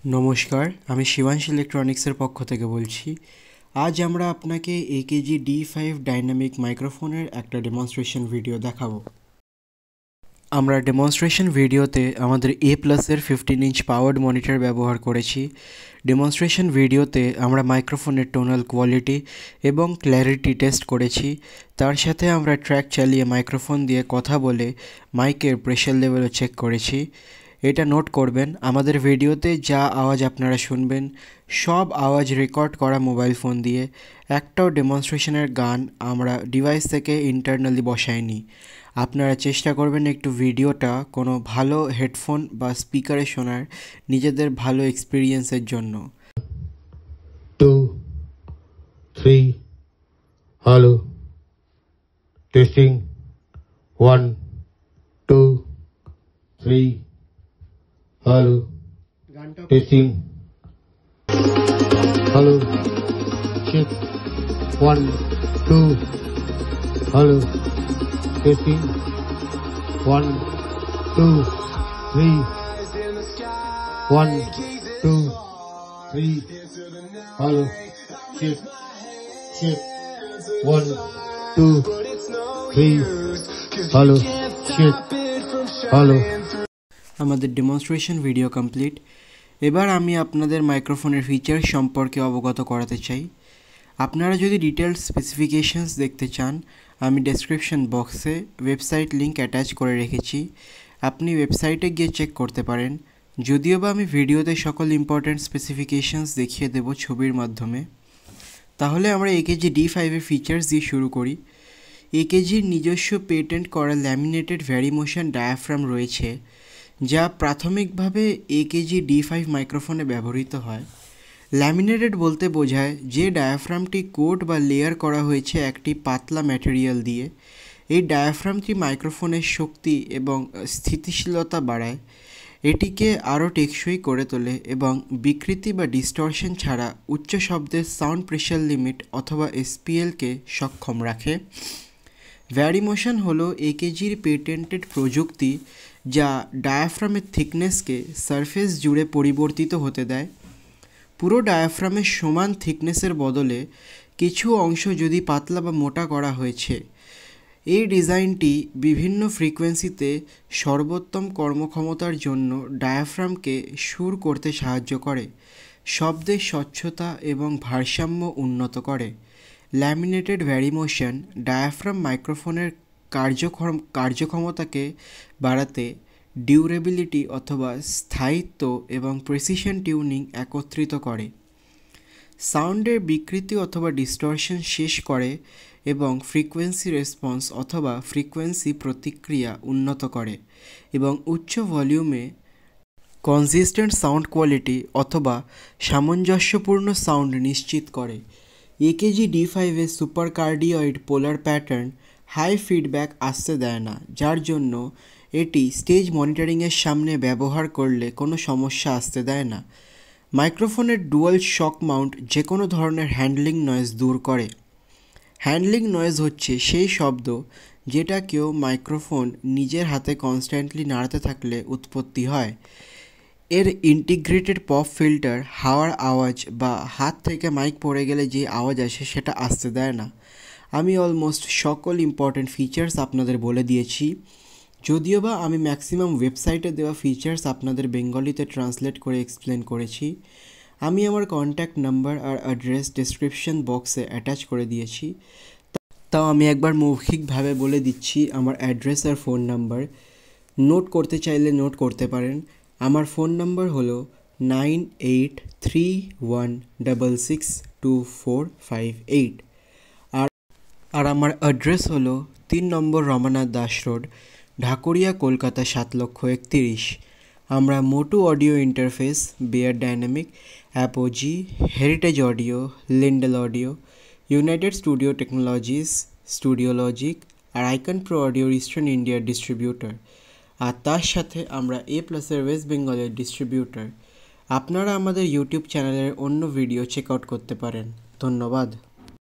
নমস্কার, আমি শিবাংশ ইলেকট্রনিক্সের পক্ষ থেকে বলছি। আজ আমরা আপনাকে AKG D5 ডাইনামিক মাইক্রোফোনের একটা ডেমনস্ট্রেশন ভিডিও দেখাবো। আমরা ডেমনস্ট্রেশন ভিডিওতে আমাদের A+-এর 15 ইঞ্চ পাওয়ার্ড মনিটর ব্যবহার করেছি। ডেমনস্ট্রেশন ভিডিওতে আমরা মাইক্রোফোনের টোনাল কোয়ালিটি এবং ক্ল্যারিটি টেস্ট করেছি। তার সাথে আমরা ট্র্যাক চালিয়ে মাইক্রোফোন দিয়ে কথা বলে মাইকের প্রেশার লেভেলও চেক করেছি। এটা নোট করবেন, আমাদের ভিডিওতে যা আওয়াজ আপনারা শুনবেন সব আওয়াজ রেকর্ড করা মোবাইল ফোন দিয়ে। একটাও ডেমনস্ট্রেশনের গান আমরা ডিভাইস থেকে ইন্টারনালি বসাইনি। আপনারা চেষ্টা করবেন একটু ভিডিওটা কোনো ভালো হেডফোন বা স্পিকারে শোনার, নিজেদের ভালো এক্সপিরিয়েন্সের জন্য। 2 3 hello testing 1 2 3 hello testing hello check 1 2 hello testing 1 2 3 1 2 3 hello check 1 2 3 hello check hello. আমাদের ডেমনস্ট্রেশন ভিডিও কমপ্লিট। এবার আমি আপনাদের মাইক্রোফোনের ফিচার সম্পর্কে অবগত করাতে চাই। আপনারা যদি ডিটেলস স্পেসিফিকেশনস দেখতে চান, আমি ডেসক্রিপশন বক্সে ওয়েবসাইট লিংক অ্যাটাচ করে রেখেছি, আপনি ওয়েবসাইটে গিয়ে চেক করতে পারেন। যদিও বা আমি ভিডিওতে সকল ইম্পর্ট্যান্ট স্পেসিফিকেশনস দেখিয়ে দেব ছবির মাধ্যমে। তাহলে আমরা AKG D5-এর ফিচার্স দিয়ে শুরু করি। AKGর নিজস্ব পেটেন্ট করা ল্যামিনেটেড ভ্যারিমোশন ডায়াফ্রাম রয়েছে, যা প্রাথমিকভাবে AKG D5 মাইক্রোফোনে ব্যবহৃত হয়। ল্যামিনেটেড বলতে বোঝায় যে ডায়াফ্রামটি কোট বা লেয়ার করা হয়েছে একটি পাতলা ম্যাটেরিয়াল দিয়ে। এই ডায়াফ্রামটি মাইক্রোফোনের শক্তি এবং স্থিতিশীলতা বাড়ায়, এটিকে আরও টেকসই করে তোলে এবং বিকৃতি বা ডিস্টরশন ছাড়া উচ্চ শব্দের সাউন্ড প্রেশার লিমিট অথবা SPL-কে সক্ষম রাখে। ভ্যারিমোশন হলো AKGর পেটেন্টেড প্রযুক্তি যা ডায়াফ্রামের থিকনেসকে সারফেস জুড়ে পরিবর্তিত হতে দেয়। পুরো ডায়াফ্রামের সমান থিকনেসের বদলে কিছু অংশ যদি পাতলা বা মোটা করা হয়েছে। এই ডিজাইনটি বিভিন্ন ফ্রিকোয়েন্সিতে সর্বোত্তম কর্মক্ষমতার জন্য ডায়াফ্রামকে সুর করতে সাহায্য করে, শব্দের স্বচ্ছতা এবং ভারসাম্য উন্নত করে। ল্যামিনেটেড ভ্যারিমোশন ডায়াফ্রাম মাইক্রোফোনের কার্যক্ষমতাকে বাড়াতে ডিউরেবিলিটি অথবা স্থায়িত্ব এবং প্রেসিশন টিউনিং একত্রিত করে, সাউন্ডের বিকৃতি অথবা ডিস্টরশন শেষ করে এবং ফ্রিকোয়েন্সি রেসপন্স অথবা ফ্রিকোয়েন্সি প্রতিক্রিয়া উন্নত করে এবং উচ্চ ভলিউমে কনসিস্টেন্ট সাউন্ড কোয়ালিটি অথবা সামঞ্জস্যপূর্ণ সাউন্ড নিশ্চিত করে। AKG D5-এর সুপার কার্ডিওয়েড পোলার প্যাটার্ন হাই ফিডব্যাক আসতে দেয় না, যার জন্য এটি স্টেজ মনিটরিংয়ের সামনে ব্যবহার করলে কোনো সমস্যা আসতে দেয় না। মাইক্রোফোনের ডুয়াল শক মাউন্ট যে কোনো ধরনের হ্যান্ডলিং নয়েজ দূর করে। হ্যান্ডলিং নয়েজ হচ্ছে সেই শব্দ যেটা কেউ মাইক্রোফোন নিজের হাতে কনস্ট্যান্টলি নাড়াতে থাকলে উৎপত্তি হয়। এর ইন্টিগ্রেটেড পপ ফিল্টার হাওয়ার আওয়াজ বা হাত থেকে মাইক পড়ে গেলে যে আওয়াজ আসে সেটা আসতে দেয় না। আমি অলমোস্ট সকল ইম্পর্ট্যান্ট ফিচার্স আপনাদের বলে দিয়েছি, যদিও বা আমি ম্যাক্সিমাম ওয়েবসাইটে দেওয়া ফিচার্স আপনাদের বেঙ্গলিতে ট্রান্সলেট করে এক্সপ্লেন করেছি। আমি আমার কন্ট্যাক্ট নাম্বার আর অ্যাড্রেস ডেসক্রিপশন বক্সে অ্যাটাচ করে দিয়েছি। তাও আমি একবার মৌখিকভাবে বলে দিচ্ছি আমার অ্যাড্রেস আর ফোন নাম্বার। নোট করতে চাইলে নোট করতে পারেন। আমার ফোন নাম্বার হলো 9831662458 আর আমার অ্যাড্রেস হলো 3 নম্বর রমানাথ দাস রোড, ঢাকুরিয়া, কলকাতা 7,31,000। আমরা MOTU audio interface, Beyerdynamic, Apogee, Heritage Audio, Lindell Audio, United Studio Technologies, Studio Logic আর আইকন প্রো অডিও ইস্টার্ন ইন্ডিয়ার ডিস্ট্রিবিউটর, আর তার সাথে আমরা A+-এর ওয়েস্ট বেঙ্গলের ডিস্ট্রিবিউটর। আপনারা আমাদের ইউটিউব চ্যানেলের অন্য ভিডিও চেক আউট করতে পারেন। ধন্যবাদ।